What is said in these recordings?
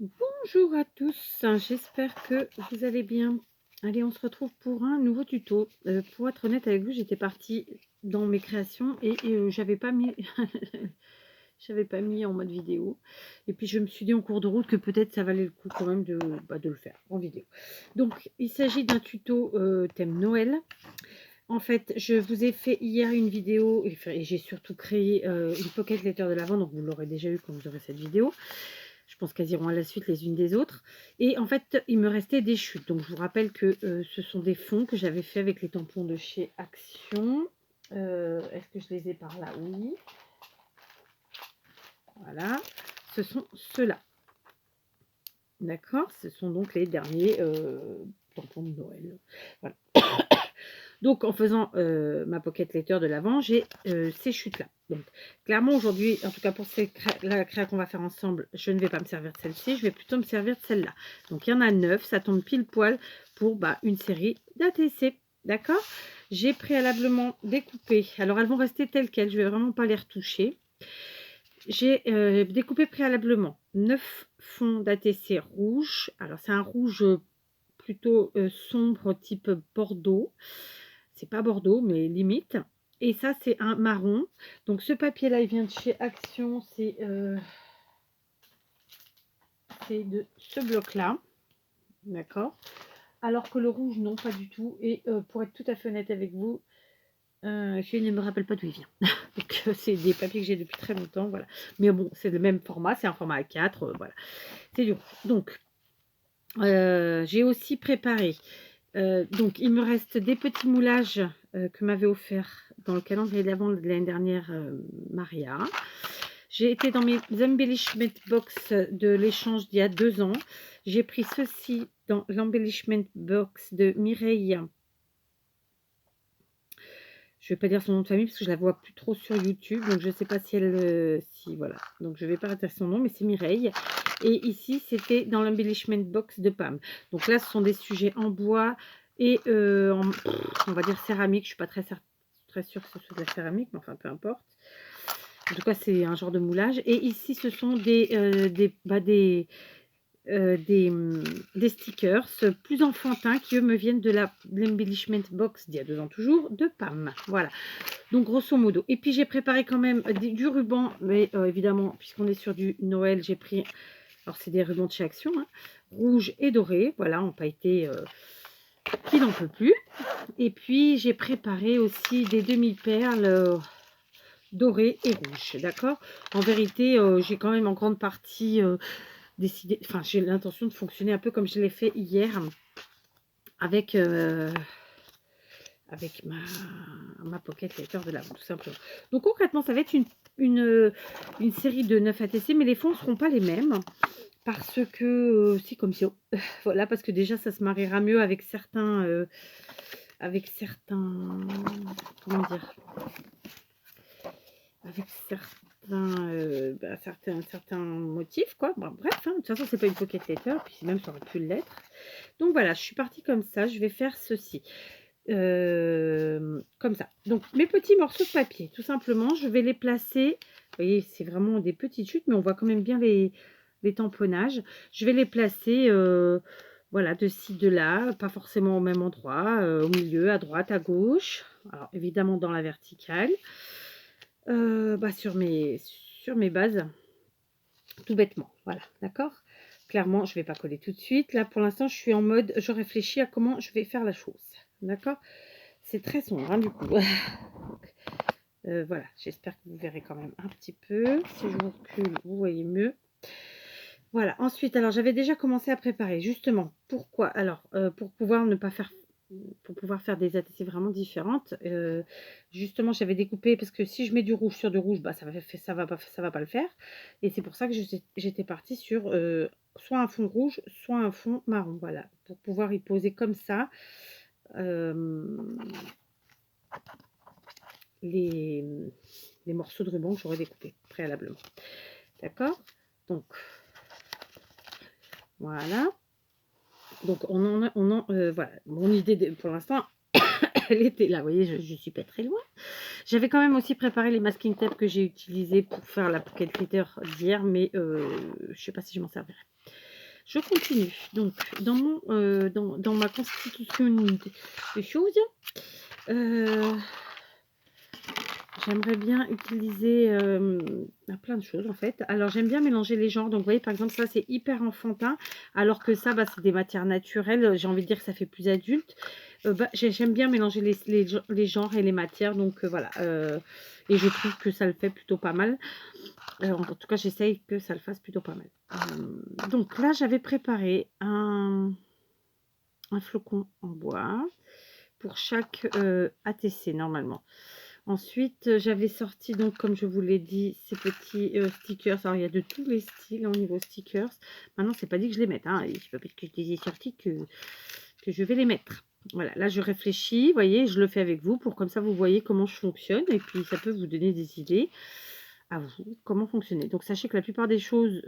Bonjour à tous, j'espère que vous allez bien. Allez, on se retrouve pour un nouveau tuto. Pour être honnête avec vous, j'étais partie dans mes créations et j'avais pas mis j'avais pas mis en mode vidéo. Et puis je me suis dit en cours de route que peut-être ça valait le coup quand même de le faire en vidéo. Donc il s'agit d'un tuto thème Noël. En fait, je vous ai fait hier une vidéo et j'ai surtout créé une pocket letter de l'avant, donc vous l'aurez déjà eu quand vous aurez cette vidéo. Je pense qu'elles iront à la suite les unes des autres. Et en fait, il me restait des chutes. Donc, je vous rappelle que ce sont des fonds que j'avais fait avec les tampons de chez Action. Est-ce que je les ai par là? Oui. Voilà. Ce sont ceux-là. D'accord? Ce sont donc les derniers tampons de Noël. Voilà. Donc, en faisant ma pocket letter de l'avant, j'ai ces chutes-là. Donc, clairement, aujourd'hui, en tout cas pour la créa qu'on va faire ensemble, je ne vais pas me servir de celle-ci, je vais plutôt me servir de celle-là. Donc, il y en a 9, ça tombe pile poil pour une série d'ATC. D'accord? J'ai préalablement découpé. Alors, elles vont rester telles quelles, je ne vais vraiment pas les retoucher. J'ai découpé préalablement 9 fonds d'ATC rouge. Alors, c'est un rouge plutôt sombre type Bordeaux. C'est pas Bordeaux, mais limite. Et ça, c'est un marron. Donc, ce papier-là, il vient de chez Action. C'est de ce bloc-là. D'accord. Alors que le rouge, non, pas du tout. Et pour être tout à fait honnête avec vous, je ne me rappelle pas d'où il vient. Donc, c'est des papiers que j'ai depuis très longtemps. Voilà. Mais bon, c'est le même format. C'est un format A4. Voilà. C'est du rouge. Donc, j'ai aussi préparé. Donc, il me reste des petits moulages que m'avait offert dans le calendrier d'avant de l'année dernière Maria. J'ai été dans mes embellishment box de l'échange d'il y a 2 ans. J'ai pris ceci dans l'embellishment box de Mireille. Je ne vais pas dire son nom de famille parce que je la vois plus trop sur YouTube. Donc, je ne sais pas si elle... voilà. Donc, je ne vais pas rater son nom, mais c'est Mireille. Et ici, c'était dans l'embellishment box de Pam. Donc là, ce sont des sujets en bois et on va dire céramique. Je ne suis pas très sûre que ce soit de la céramique, mais enfin, peu importe. En tout cas, c'est un genre de moulage. Et ici, ce sont des stickers plus enfantins qui, eux, me viennent de l'embellishment box d'il y a 2 ans toujours, de Pam. Voilà. Donc, grosso modo. Et puis, j'ai préparé quand même du ruban. Mais évidemment, puisqu'on est sur du Noël, j'ai pris... Alors, c'est des rubans de chez Action, hein, rouge et doré. Voilà, en pailleté qui n'en peut plus. Et puis, j'ai préparé aussi des demi-perles dorées et rouges. D'accord? En vérité, j'ai quand même en grande partie décidé... Enfin, j'ai l'intention de fonctionner un peu comme je l'ai fait hier avec ma pocket letter de l'avant, tout simplement. Donc, concrètement, ça va être une série de 9 ATC, mais les fonds ne seront pas les mêmes. Parce que, si comme si, voilà, parce que déjà ça se mariera mieux avec certains, comment dire? Avec certains motifs quoi. Bon bref, hein, de toute façon c'est pas une pocket letter, puis même ça aurait pu l'être. Donc voilà, je suis partie comme ça, je vais faire ceci. Comme ça. Donc mes petits morceaux de papier, tout simplement, je vais les placer. Vous voyez, c'est vraiment des petites chutes, mais on voit quand même bien les tamponnages. Je vais les placer, voilà, de ci, de là, pas forcément au même endroit, au milieu, à droite, à gauche. Alors évidemment dans la verticale, sur mes bases, tout bêtement. Voilà, d'accord. Clairement, je ne vais pas coller tout de suite. Là, pour l'instant, je suis en mode, je réfléchis à comment je vais faire la chose. D'accord. C'est très sombre, hein, du coup. Donc, voilà, j'espère que vous verrez quand même un petit peu. Si je vous recule, vous voyez mieux. Voilà, ensuite, alors j'avais déjà commencé à préparer, justement. Pourquoi? Alors, pour pouvoir faire des ATC vraiment différentes, justement, j'avais découpé, parce que si je mets du rouge sur du rouge, ça va pas le faire. Et c'est pour ça que j'étais partie sur soit un fond rouge, soit un fond marron, voilà, pour pouvoir y poser comme ça les morceaux de ruban que j'aurais découpés préalablement. D'accord? Donc, voilà. Donc, voilà. Mon idée, pour l'instant, elle était là. Vous voyez, je suis pas très loin. J'avais quand même aussi préparé les masking tape que j'ai utilisés pour faire la pocket letter d'hier, mais je sais pas si je m'en servirai. je continue. Donc, dans ma constitution de choses, j'aimerais bien utiliser plein de choses en fait. Alors j'aime bien mélanger les genres. Donc vous voyez par exemple ça c'est hyper enfantin. Alors que ça c'est des matières naturelles. J'ai envie de dire que ça fait plus adulte. J'aime bien mélanger les genres et les matières. Donc voilà. Et je trouve que ça le fait plutôt pas mal. En tout cas j'essaye que ça le fasse plutôt pas mal. Donc là j'avais préparé un flocon en bois pour chaque ATC normalement. Ensuite, j'avais sorti, donc, comme je vous l'ai dit, ces petits stickers. Alors, il y a de tous les styles au niveau stickers. Maintenant, c'est pas dit que je les mette. Hein. C'est pas parce que je les ai sortis que je vais les mettre. Voilà, là, je réfléchis. Vous voyez, je le fais avec vous pour comme ça, vous voyez comment je fonctionne. Et puis, ça peut vous donner des idées à vous, comment fonctionner. Donc, sachez que la plupart des choses...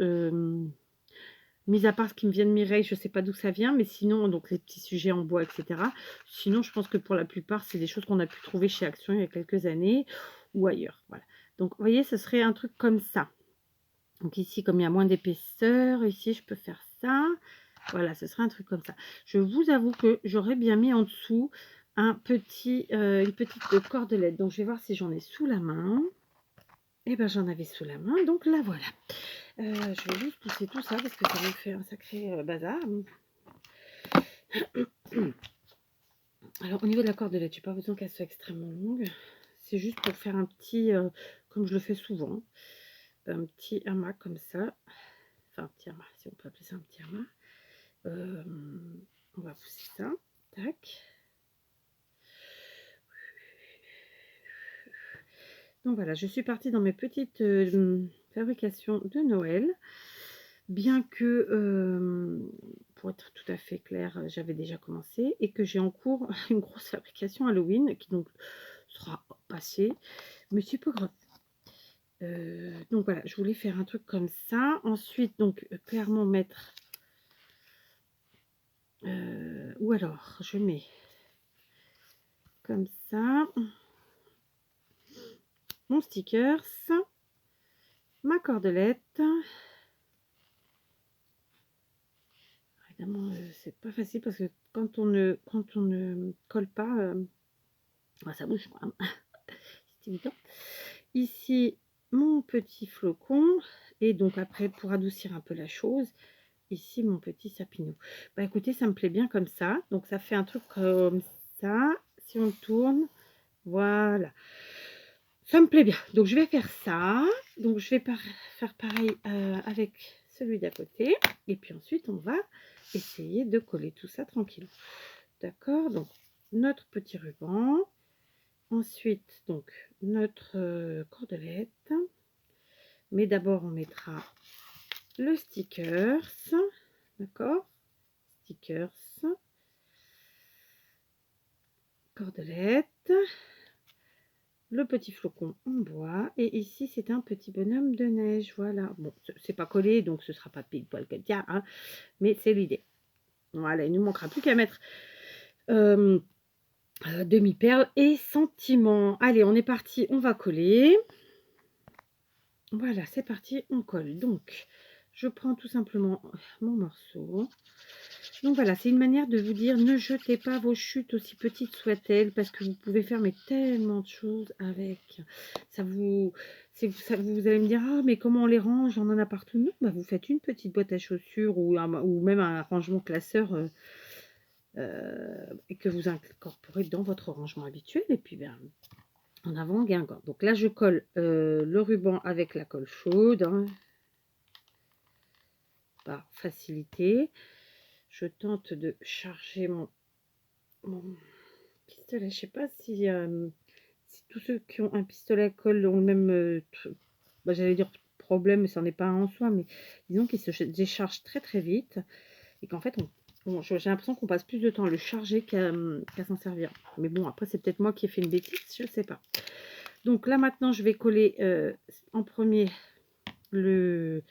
mis à part ce qui me vient de Mireille, je ne sais pas d'où ça vient, mais sinon, donc les petits sujets en bois, etc. Sinon, je pense que pour la plupart, c'est des choses qu'on a pu trouver chez Action il y a quelques années ou ailleurs. Voilà. Donc, vous voyez, ce serait un truc comme ça. Donc ici, comme il y a moins d'épaisseur, ici, je peux faire ça. Voilà, ce serait un truc comme ça. Je vous avoue que j'aurais bien mis en dessous une petite cordelette. Donc, je vais voir si j'en ai sous la main. Et bien, j'en avais sous la main, donc la voilà. Je vais juste pousser tout ça parce que ça me fait un sacré bazar. Alors, au niveau de la cordelette, je n'ai pas besoin qu'elle soit extrêmement longue. C'est juste pour faire un petit, comme je le fais souvent, un petit amas comme ça. Enfin, un petit amas, si on peut appeler ça un petit amas. On va pousser ça. Tac. Donc voilà, je suis partie dans mes petites fabrications de Noël. Bien que, pour être tout à fait clair, j'avais déjà commencé et que j'ai en cours une grosse fabrication Halloween qui donc sera passée, mais c'est pas grave. Donc voilà, je voulais faire un truc comme ça. Ensuite, donc clairement mettre, ou alors je mets comme ça mon stickers, ma cordelette. Évidemment, c'est pas facile parce que quand on ne colle pas, ça bouge quoi. C'est évident. Ici, mon petit flocon. Et donc après, pour adoucir un peu la chose, ici, mon petit sapinot. Bah écoutez, ça me plaît bien comme ça. Donc ça fait un truc comme ça. Si on tourne, voilà. Ça me plaît bien. Donc je vais faire ça. Donc je vais faire pareil avec celui d'à côté. Et puis ensuite, on va essayer de coller tout ça tranquille. D'accord? Donc notre petit ruban. Ensuite, donc, notre cordelette. Mais d'abord, on mettra le stickers. D'accord? Stickers. Cordelette. Le petit flocon en bois. Et ici, c'est un petit bonhomme de neige. Voilà. Bon, c'est pas collé, donc ce sera pas pile poil comme ça. Hein, mais c'est l'idée. Voilà, il ne nous manquera plus qu'à mettre... demi-perle et sentiment. Allez, on est parti, on va coller. Voilà, c'est parti, on colle. Donc, je prends tout simplement mon morceau. Donc voilà, c'est une manière de vous dire, ne jetez pas vos chutes aussi petites soient-elles, parce que vous pouvez faire mais tellement de choses avec. Vous allez me dire, ah mais comment on les range, on en a partout. Non, bah, vous faites une petite boîte à chaussures ou même un rangement classeur et que vous incorporez dans votre rangement habituel. Et puis, ben, en avant, Guingamp. Donc là, je colle le ruban avec la colle chaude, hein, par facilité. Je tente de charger mon pistolet. Je sais pas si, si tous ceux qui ont un pistolet à colle ont le même, j'allais dire problème, mais ça n'en est pas un en soi, mais disons qu'il se décharge très très vite et qu'en fait, j'ai l'impression qu'on passe plus de temps à le charger qu'à s'en servir. Mais bon, après, c'est peut-être moi qui ai fait une bêtise, je sais pas. Donc là, maintenant, je vais coller en premier le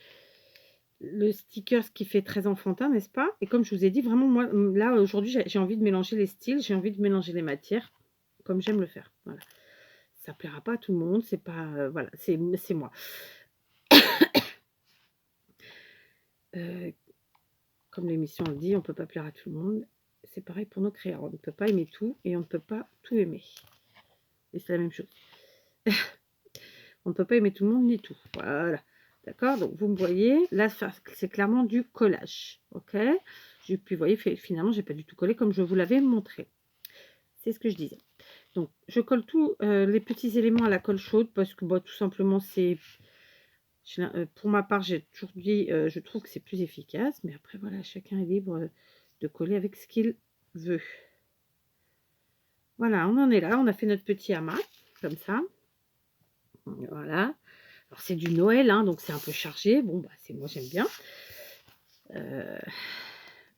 sticker qui fait très enfantin, n'est-ce pas? Et comme je vous ai dit, vraiment, moi, là, aujourd'hui, j'ai envie de mélanger les styles, j'ai envie de mélanger les matières, comme j'aime le faire. Voilà. Ça plaira pas à tout le monde, c'est pas... voilà, c'est moi. comme l'émission le dit, on ne peut pas plaire à tout le monde. C'est pareil pour nos créateurs. On ne peut pas aimer tout et on ne peut pas tout aimer. Et c'est la même chose. On ne peut pas aimer tout le monde ni tout. Voilà. D'accord? Donc, vous me voyez, là, c'est clairement du collage. OK? Puis, vous voyez, finalement, je n'ai pas du tout collé comme je vous l'avais montré. C'est ce que je disais. Donc, je colle tous les petits éléments à la colle chaude parce que, tout simplement, c'est... pour ma part, j'ai toujours dit, je trouve que c'est plus efficace. Mais après, voilà, chacun est libre de coller avec ce qu'il veut. Voilà, on en est là. On a fait notre petit amas, comme ça. Voilà. Alors, c'est du Noël, hein, donc c'est un peu chargé. Bon, moi, j'aime bien.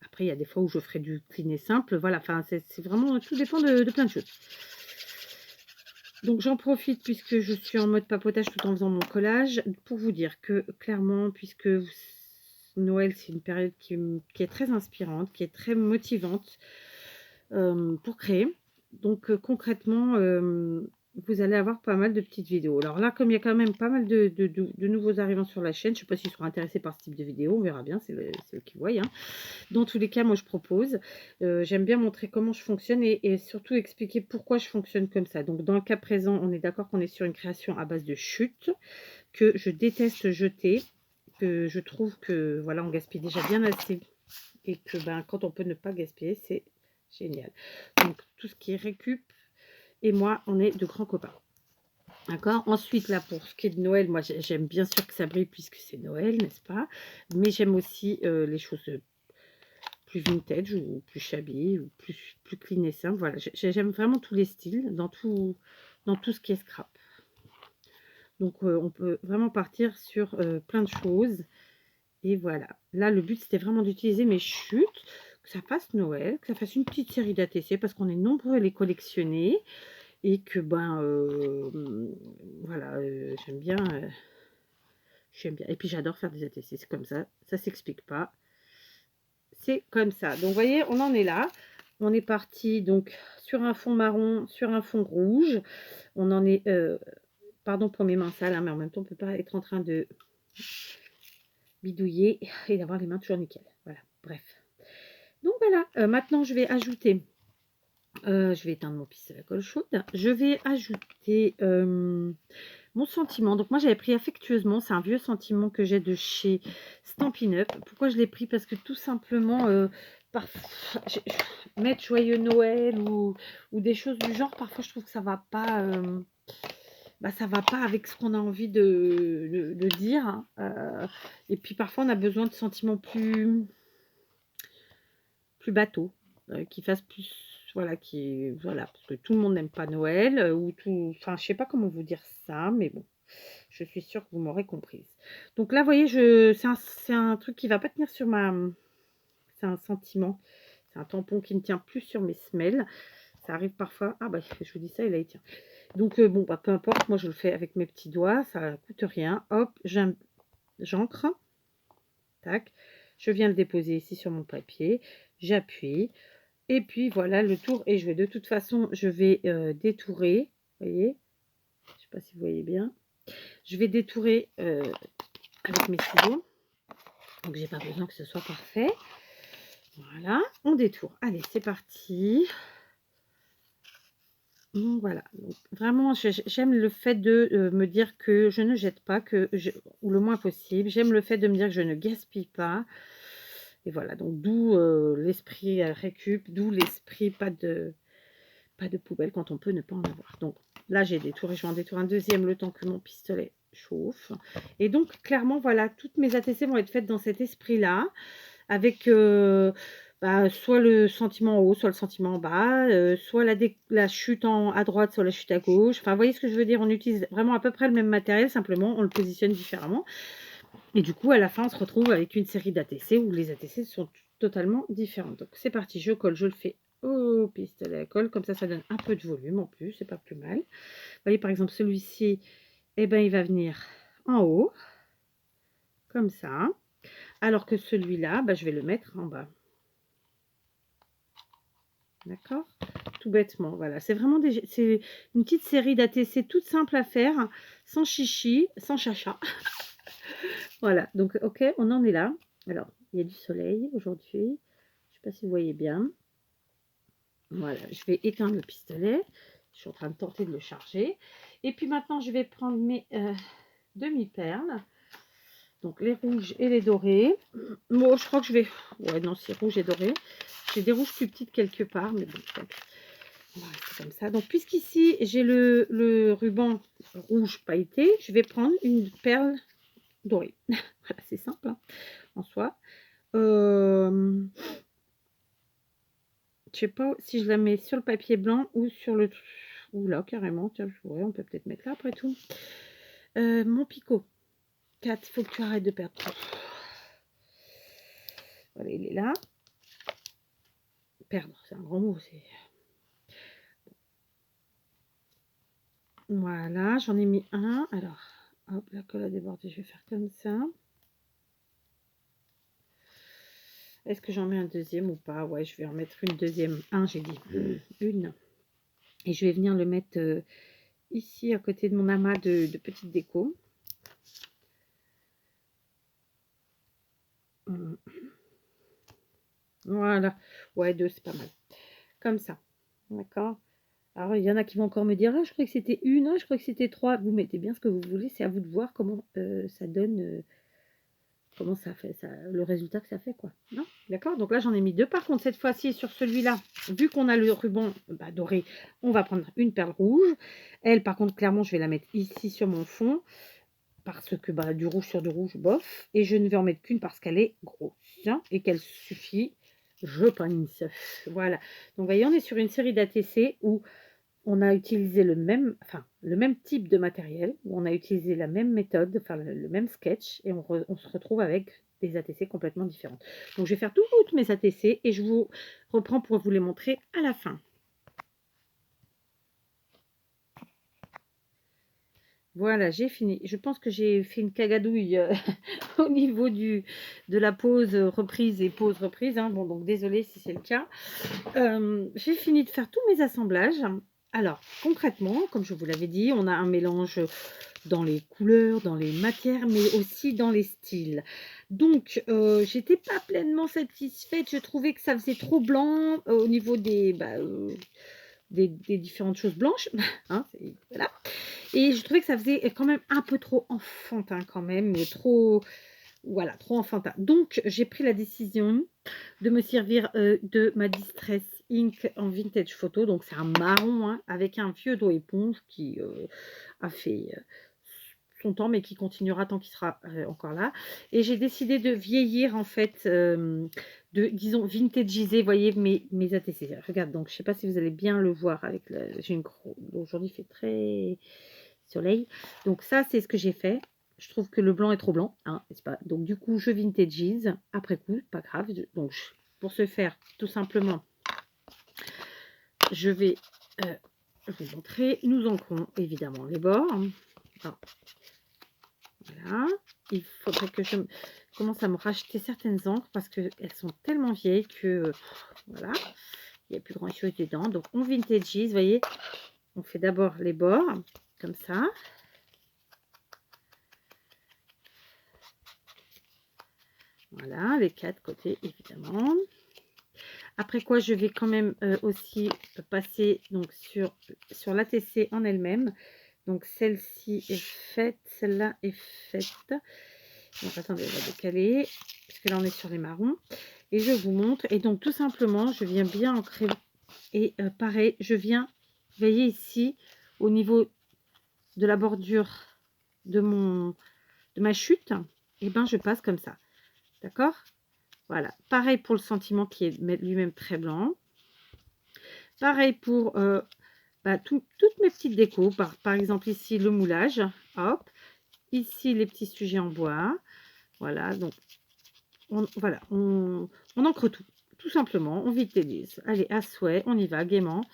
Après, il y a des fois où je ferai du clean simple. Voilà, enfin, c'est vraiment... Tout dépend de plein de choses. Donc, j'en profite puisque je suis en mode papotage tout en faisant mon collage pour vous dire que, clairement, puisque Noël, c'est une période qui est très inspirante, qui est très motivante pour créer. Donc, concrètement... vous allez avoir pas mal de petites vidéos. Alors là, comme il y a quand même pas mal de nouveaux arrivants sur la chaîne, je ne sais pas s'ils seront intéressés par ce type de vidéo, on verra bien, c'est eux qui voient. Hein. Dans tous les cas, moi je propose. J'aime bien montrer comment je fonctionne et surtout expliquer pourquoi je fonctionne comme ça. Donc dans le cas présent, on est d'accord qu'on est sur une création à base de chute, que je déteste jeter, que je trouve que voilà, on gaspille déjà bien assez et que quand on peut ne pas gaspiller, c'est génial. Donc tout ce qui est récup, et moi, on est de grands copains. D'accord. Ensuite, là, pour ce qui est de Noël, moi, j'aime bien sûr que ça brille puisque c'est Noël, n'est-ce pas? Mais j'aime aussi les choses plus vintage ou plus shabby ou plus clean et simple. Voilà, j'aime vraiment tous les styles dans tout ce qui est scrap. Donc, on peut vraiment partir sur plein de choses. Et voilà. Là, le but, c'était vraiment d'utiliser mes chutes, que ça fasse Noël, que ça fasse une petite série d'ATC parce qu'on est nombreux à les collectionner. Et que voilà, j'aime bien, et puis j'adore faire des ATC, c'est comme ça s'explique pas, c'est comme ça. Donc vous voyez, on en est là, on est parti donc sur un fond marron, sur un fond rouge, on en est, pardon pour mes mains sales, hein, mais en même temps on peut pas être en train de bidouiller et d'avoir les mains toujours nickel, voilà, bref. Donc voilà, maintenant je vais ajouter... je vais éteindre mon pistolet à colle chaude. Je vais ajouter mon sentiment. Donc moi j'avais pris affectueusement. C'est un vieux sentiment que j'ai de chez Stampin' Up. Pourquoi je l'ai pris? Parce que tout simplement, mettre Joyeux Noël ou des choses du genre, parfois je trouve que ça va pas... ça va pas avec ce qu'on a envie de dire. Hein. Et puis parfois on a besoin de sentiments plus bateaux, qui fassent plus... Voilà, parce que tout le monde n'aime pas Noël, enfin, je sais pas comment vous dire ça, mais bon, je suis sûre que vous m'aurez comprise. Donc là, vous voyez, c'est un truc qui va pas tenir sur c'est un sentiment, c'est un tampon qui ne tient plus sur mes semelles. Ça arrive parfois, je vous dis ça, il a été. Donc peu importe, moi je le fais avec mes petits doigts, ça coûte rien. Hop, j'encre, tac, je viens le déposer ici sur mon papier, j'appuie. Et puis voilà, le tour est joué. De toute façon, je vais détourer. Vous voyez? Je ne sais pas si vous voyez bien. Je vais détourer avec mes ciseaux. Donc, j'ai pas besoin que ce soit parfait. Voilà, on détourne. Allez, c'est parti. Donc, voilà. Donc, vraiment, j'aime le fait de me dire que je ne jette pas, ou le moins possible. J'aime le fait de me dire que je ne gaspille pas. Et voilà, donc d'où l'esprit récup, d'où l'esprit pas de poubelle quand on peut ne pas en avoir. Donc là, j'ai détouré, je vais en détourer un deuxième le temps que mon pistolet chauffe. Et donc, clairement, voilà, toutes mes ATC vont être faites dans cet esprit-là, avec soit le sentiment en haut, soit le sentiment en bas, soit la chute à droite, soit la chute à gauche. Enfin, vous voyez ce que je veux dire? On utilise vraiment à peu près le même matériel, simplement on le positionne différemment. Et du coup, à la fin, on se retrouve avec une série d'ATC où les ATC sont totalement différentes. Donc, c'est parti, je colle, je le fais au pistolet à colle. Comme ça donne un peu de volume en plus, c'est pas plus mal. Vous voyez, par exemple, celui-ci, il va venir en haut, comme ça. Alors que celui-là, je vais le mettre en bas. D'accord? Tout bêtement, voilà. C'est vraiment c'est une petite série d'ATC toute simple à faire, sans chichi, sans chacha. Voilà, donc ok, on en est là. Alors, il y a du soleil aujourd'hui. Je sais pas si vous voyez bien. Voilà, je vais éteindre le pistolet. Je suis en train de tenter de le charger. Et puis maintenant, je vais prendre mes demi-perles. Donc les rouges et les dorés. Bon, je crois que je vais... Ouais, non, c'est rouge et doré. J'ai des rouges plus petites quelque part, mais bon, on va rester comme ça. Donc, puisqu'ici, j'ai le ruban rouge pailleté, je vais prendre une perle dorée. Voilà, c'est simple hein, en soi. Je sais pas si je la mets sur le papier blanc ou sur le... Ou là, carrément. Tiens, ouais, on peut peut-être mettre là après tout. Mon picot. 4, il faut que tu arrêtes de perdre. Voilà, il est là. Perdre, c'est un grand mot. Voilà, j'en ai mis un. Alors, hop, la colle a débordé. Je vais faire comme ça. Est-ce que j'en mets un deuxième ou pas? Ouais, je vais en mettre une deuxième. Un, j'ai dit. Une. Et je vais venir le mettre ici, à côté de mon amas de petites décos. Voilà. Ouais, deux, c'est pas mal. Comme ça. D'accord? Alors, il y en a qui vont encore me dire, ah, je crois que c'était une, ah, je crois que c'était trois. Vous mettez bien ce que vous voulez. C'est à vous de voir comment ça donne... comment ça fait ça, le résultat que ça fait quoi, non? D'accord, donc là j'en ai mis deux. Par contre cette fois-ci sur celui-là, vu qu'on a le ruban doré, on va prendre une perle rouge. Elle par contre clairement je vais la mettre ici sur mon fond parce que du rouge sur du rouge bof, et je ne vais en mettre qu'une parce qu'elle est grosse hein, et qu'elle suffit, je pense. Voilà, donc vous voyez on est sur une série d'ATC où on a utilisé le même type de matériel, où on a utilisé la même méthode, enfin le même sketch, et on se retrouve avec des ATC complètement différentes. Donc je vais faire toutes mes ATC et je vous reprends pour vous les montrer à la fin. Voilà, j'ai fini. Je pense que j'ai fait une cagadouille au niveau de la pause reprise et pause reprise. Hein. Bon, donc désolé si c'est le cas. J'ai fini de faire tous mes assemblages. Alors, concrètement, comme je vous l'avais dit, on a un mélange dans les couleurs, dans les matières, mais aussi dans les styles. Donc, j'étais pas pleinement satisfaite. Je trouvais que ça faisait trop blanc au niveau des différentes choses blanches. Hein, voilà. Et je trouvais que ça faisait quand même un peu trop enfantin quand même, mais trop... Voilà, trop enfantin. Donc, j'ai pris la décision de me servir de ma Distress Ink en vintage photo. Donc, c'est un marron hein, avec un vieux dos éponge qui a fait son temps, mais qui continuera tant qu'il sera encore là. Et j'ai décidé de vieillir, en fait, disons, vintagiser, vous voyez, mes ATC. Regarde, donc, je ne sais pas si vous allez bien le voir avec j'ai une aujourd'hui, il fait très soleil. Donc, ça, c'est ce que j'ai fait. Je trouve que le blanc est trop blanc, hein, n'est-ce pas? Donc, du coup, je vintagise après coup, pas grave. Donc, pour ce faire, tout simplement, je vais vous montrer. Nous ancrons évidemment les bords. Alors, voilà. Il faudrait que je commence à me racheter certaines encres parce qu'elles sont tellement vieilles que, voilà, il n'y a plus grand chose dedans. Donc, on vintagise, vous voyez, on fait d'abord les bords, comme ça. Voilà, les quatre côtés, évidemment. Après quoi, je vais quand même aussi passer donc sur l'ATC en elle-même. Donc, celle-ci est faite, celle-là est faite. Donc, attendez, on va décaler, parce que là, on est sur les marrons. Et je vous montre. Et donc, tout simplement, je viens bien ancrer. Et pareil, je viens veiller ici, au niveau de la bordure de ma chute. Et ben, je passe comme ça. D'accord? Voilà. Pareil pour le sentiment qui est lui-même très blanc. Pareil pour toutes mes petites décos. Par exemple, ici, le moulage. Hop. Ici, les petits sujets en bois. Voilà. Donc, on encre tout. Tout simplement. On vitalise. Allez, à souhait. On y va gaiement.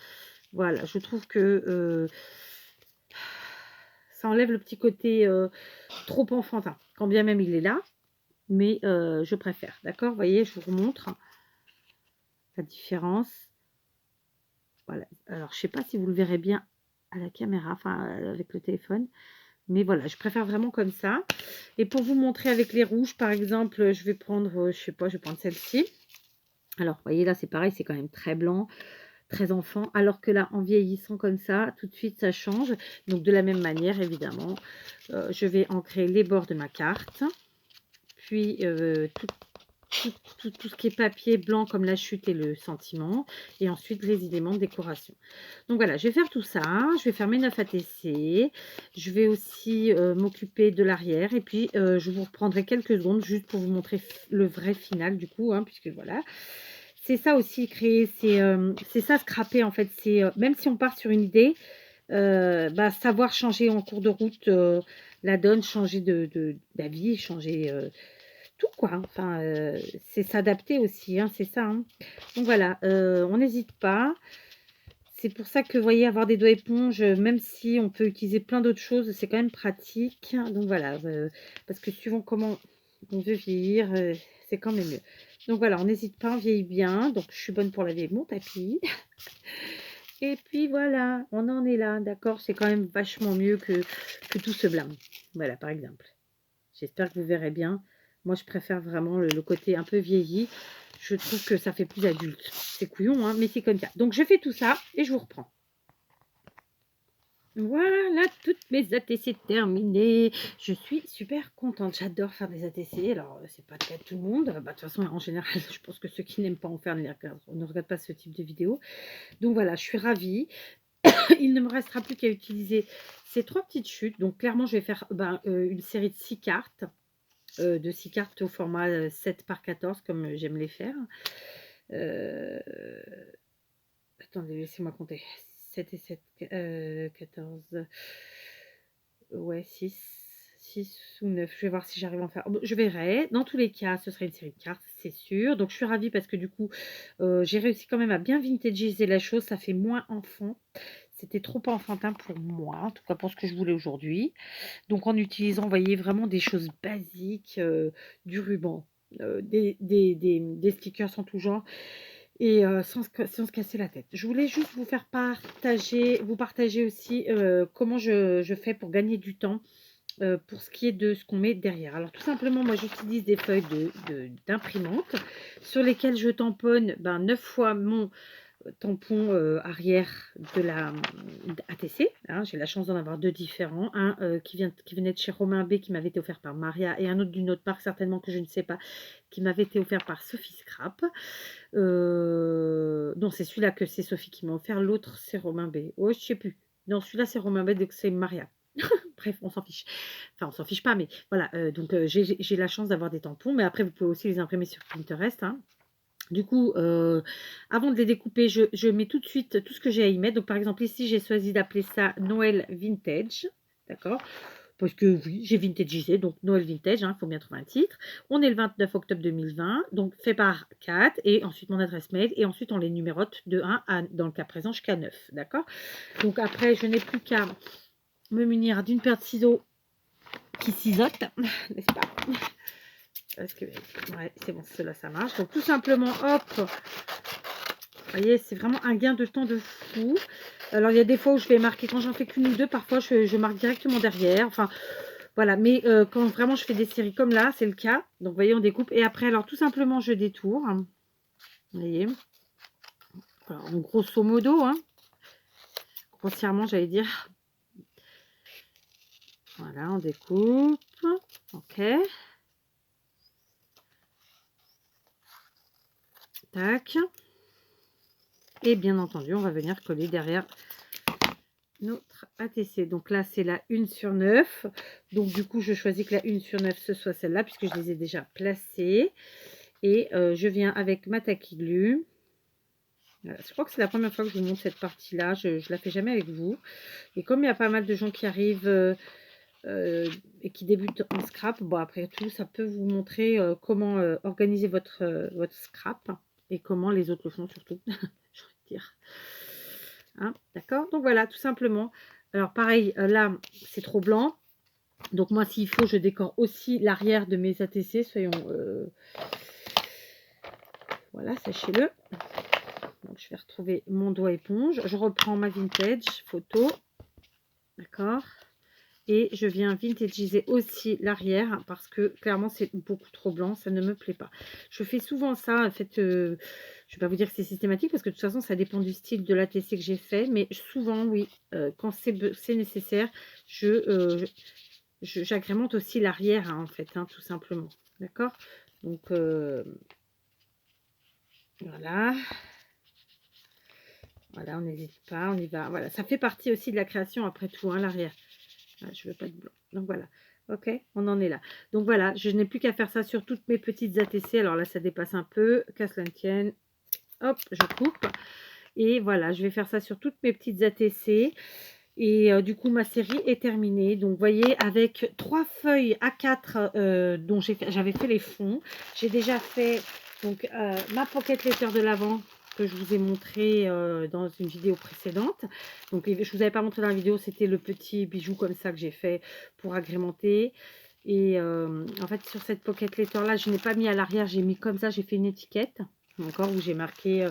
Voilà. Je trouve que ça enlève le petit côté trop enfantin. Quand bien même il est là. Mais je préfère. D'accord? Vous voyez, je vous remontre la différence. Voilà. Alors, je sais pas si vous le verrez bien à la caméra, enfin avec le téléphone, Mais voilà, je préfère vraiment comme ça. Et pour vous montrer avec les rouges, par exemple, je vais prendre, je sais pas, je vais prendre celle-ci. Alors, vous voyez, là, c'est pareil, c'est quand même très blanc, très enfant. Alors que là, en vieillissant comme ça, tout de suite, ça change. Donc, de la même manière, évidemment, je vais ancrer les bords de ma carte. Puis, tout ce qui est papier blanc comme la chute et le sentiment. Et ensuite, les éléments de décoration. Donc, voilà, je vais faire tout ça. Je vais faire mes 9 ATC. Je vais aussi m'occuper de l'arrière. Et puis, je vous reprendrai quelques secondes juste pour vous montrer le vrai final du coup. Hein, puisque voilà. C'est ça aussi, créer. C'est ça, scraper en fait. C'est même si on part sur une idée, bah, savoir changer en cours de route la donne, changer d'avis, changer tout quoi. Enfin, c'est s'adapter aussi, hein, c'est ça. Hein. Donc voilà, on n'hésite pas. C'est pour ça que, vous voyez, avoir des doigts éponges, même si on peut utiliser plein d'autres choses, c'est quand même pratique. Donc voilà, parce que suivant comment on veut vieillir, c'est quand même mieux. Donc voilà, on n'hésite pas, on vieillit bien. Donc je suis bonne pour laver mon tapis. Et puis voilà, on en est là, d'accord? C'est quand même vachement mieux que tout ce blâme. Voilà, par exemple. J'espère que vous verrez bien. Moi, je préfère vraiment le côté un peu vieilli. Je trouve que ça fait plus adulte. C'est couillon, hein, mais c'est comme ça. Donc, je fais tout ça et je vous reprends. Voilà, toutes mes ATC terminées. Je suis super contente. J'adore faire des ATC. Alors, c'est pas le cas de tout le monde. Bah, de toute façon, en général, je pense que ceux qui n'aiment pas en faire ne regardent pas ce type de vidéo. Donc voilà, je suis ravie. Il ne me restera plus qu'à utiliser ces 3 petites chutes. Donc clairement, je vais faire une série de 6 cartes. De 6 cartes au format 7 par 14, comme j'aime les faire. Attendez, laissez-moi compter. 7 et 7, 14. Ouais, 6 ou 9. Je vais voir si j'arrive à en faire. Je verrai. Dans tous les cas, ce sera une série de cartes, c'est sûr. Donc, je suis ravie parce que du coup, j'ai réussi quand même à bien vintagiser la chose. Ça fait moins enfant. C'était trop enfantin pour moi, en tout cas pour ce que je voulais aujourd'hui. Donc, en utilisant, vous voyez, vraiment des choses basiques, du ruban, des stickers en tout genre et sans se casser la tête. Je voulais juste vous partager aussi comment je fais pour gagner du temps pour ce qui est de ce qu'on met derrière. Alors tout simplement, moi j'utilise des feuilles d'imprimante sur lesquelles je tamponne 9 fois mon tampon arrière de la ATC. Hein, j'ai la chance d'en avoir 2 différents. Un qui venait de chez Romain B, qui m'avait été offert par Maria, et un autre d'une autre marque, certainement que je ne sais pas, qui m'avait été offert par Sophie Scrap. Non, c'est celui-là que c'est Sophie qui m'a offert. L'autre, c'est Romain B. Oh, je sais plus. Non, celui-là, c'est Romain B, donc c'est Maria. Bref, on s'en fiche. Enfin, on s'en fiche pas, mais voilà. Donc, j'ai la chance d'avoir des tampons, mais après, vous pouvez aussi les imprimer sur Pinterest. Hein. Du coup, avant de les découper, je mets tout de suite tout ce que j'ai à y mettre. Donc, par exemple, ici, j'ai choisi d'appeler ça Noël Vintage. D'accord? Parce que oui, j'ai vintagisé, donc Noël Vintage, il faut bien trouver un titre. On est le 29 octobre 2020, donc fait par 4, et ensuite mon adresse mail, et ensuite on les numérote de 1 à, dans le cas présent, jusqu'à 9, d'accord? Donc après, je n'ai plus qu'à me munir d'une paire de ciseaux qui cisotent, n'est-ce pas? Parce que, ouais, c'est bon, cela ça marche. Donc tout simplement, hop, vous voyez, c'est vraiment un gain de temps de fou. Alors il y a des fois où je vais marquer, quand j'en fais qu'une ou deux, parfois je marque directement derrière, enfin... Voilà, mais quand vraiment je fais des séries comme là, c'est le cas. Donc, vous voyez, on découpe. Et après, alors, tout simplement, je détourne. Vous voyez. Alors, en grosso modo, hein. Grossièrement, j'allais dire. Voilà, on découpe. OK. Tac. Et bien entendu, on va venir coller derrière notre ATC. Donc là, c'est la 1 sur 9. Donc, du coup, je choisis que la 1 sur 9, ce soit celle-là, puisque je les ai déjà placées. Et je viens avec ma Tacky Glue. Voilà, je crois que c'est la première fois que je vous montre cette partie-là. Je ne la fais jamais avec vous. Et comme il y a pas mal de gens qui arrivent et qui débutent en scrap, bon, après tout, ça peut vous montrer comment organiser votre scrap et comment les autres le font surtout, j'ai envie de dire. Hein, d'accord? Donc voilà, tout simplement. Alors pareil, là, c'est trop blanc. Donc moi, s'il faut, je décore aussi l'arrière de mes ATC. Soyons... voilà, sachez-le. Donc, je vais retrouver mon doigt éponge. Je reprends ma vintage photo. D'accord. Et je viens vintagiser aussi l'arrière parce que clairement c'est beaucoup trop blanc, ça ne me plaît pas. Je fais souvent ça, en fait, je vais pas vous dire que c'est systématique parce que de toute façon ça dépend du style de l'ATC que j'ai fait, mais souvent oui, quand c'est nécessaire, j'agrémente aussi l'arrière, hein, en fait, hein, tout simplement. D'accord? Donc voilà. Voilà, on n'hésite pas, on y va. Voilà, ça fait partie aussi de la création après tout, hein, l'arrière. Voilà, je veux pas de blanc. Donc voilà. Ok, on en est là. Donc voilà, je n'ai plus qu'à faire ça sur toutes mes petites ATC. Alors là, ça dépasse un peu. Qu'à cela ne tienne. Hop, je coupe. Et voilà, je vais faire ça sur toutes mes petites ATC. Et du coup, ma série est terminée. Donc, vous voyez, avec 3 feuilles A4 dont j'avais fait les fonds. J'ai déjà fait donc ma pocket letter de l'avant que je vous ai montré dans une vidéo précédente. Donc, je ne vous avais pas montré dans la vidéo, c'était le petit bijou comme ça que j'ai fait pour agrémenter. Et en fait, sur cette pocket letter là, je n'ai pas mis à l'arrière, j'ai mis comme ça, j'ai fait une étiquette, d'accord, où j'ai marqué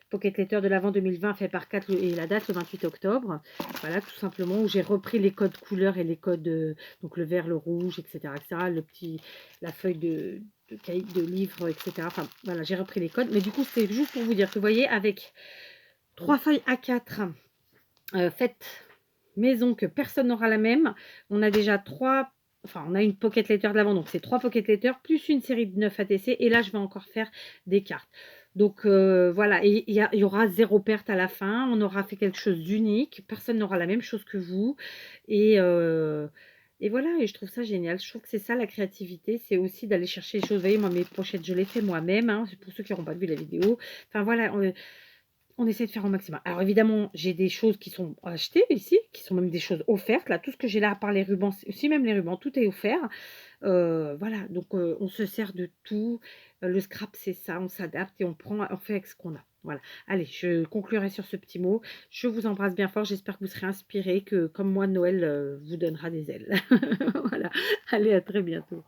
Pocket Letter de l'Avent 2020 fait par 4 et la date le 28 octobre. Voilà, tout simplement, où j'ai repris les codes couleurs et les codes, donc le vert, le rouge, etc. etc. La feuille de cahier de livre, etc. Enfin, voilà, j'ai repris les codes. Mais du coup, c'est juste pour vous dire que vous voyez, avec 3 feuilles A4 faites maison que personne n'aura la même, on a déjà 3. Enfin, on a une pocket letter de l'avant, donc c'est 3 pocket letters, plus une série de 9 ATC. Et là, je vais encore faire des cartes. Donc, voilà. Et il y aura 0 perte à la fin. On aura fait quelque chose d'unique. Personne n'aura la même chose que vous. Et voilà, et je trouve ça génial. Je trouve que c'est ça la créativité. C'est aussi d'aller chercher les choses. Vous voyez, moi, mes pochettes, je les fais moi-même. Hein, c'est pour ceux qui n'auront pas vu la vidéo. Enfin, voilà. On essaie de faire au maximum. Alors évidemment, j'ai des choses qui sont achetées ici, qui sont même des choses offertes. Là, tout ce que j'ai là, à part les rubans, aussi même les rubans, tout est offert. Voilà, donc on se sert de tout. Le scrap, c'est ça, on s'adapte et on fait avec ce qu'on a. Voilà. Allez, je conclurai sur ce petit mot. Je vous embrasse bien fort. J'espère que vous serez inspirés, que comme moi, Noël vous donnera des ailes. Voilà. Allez, à très bientôt.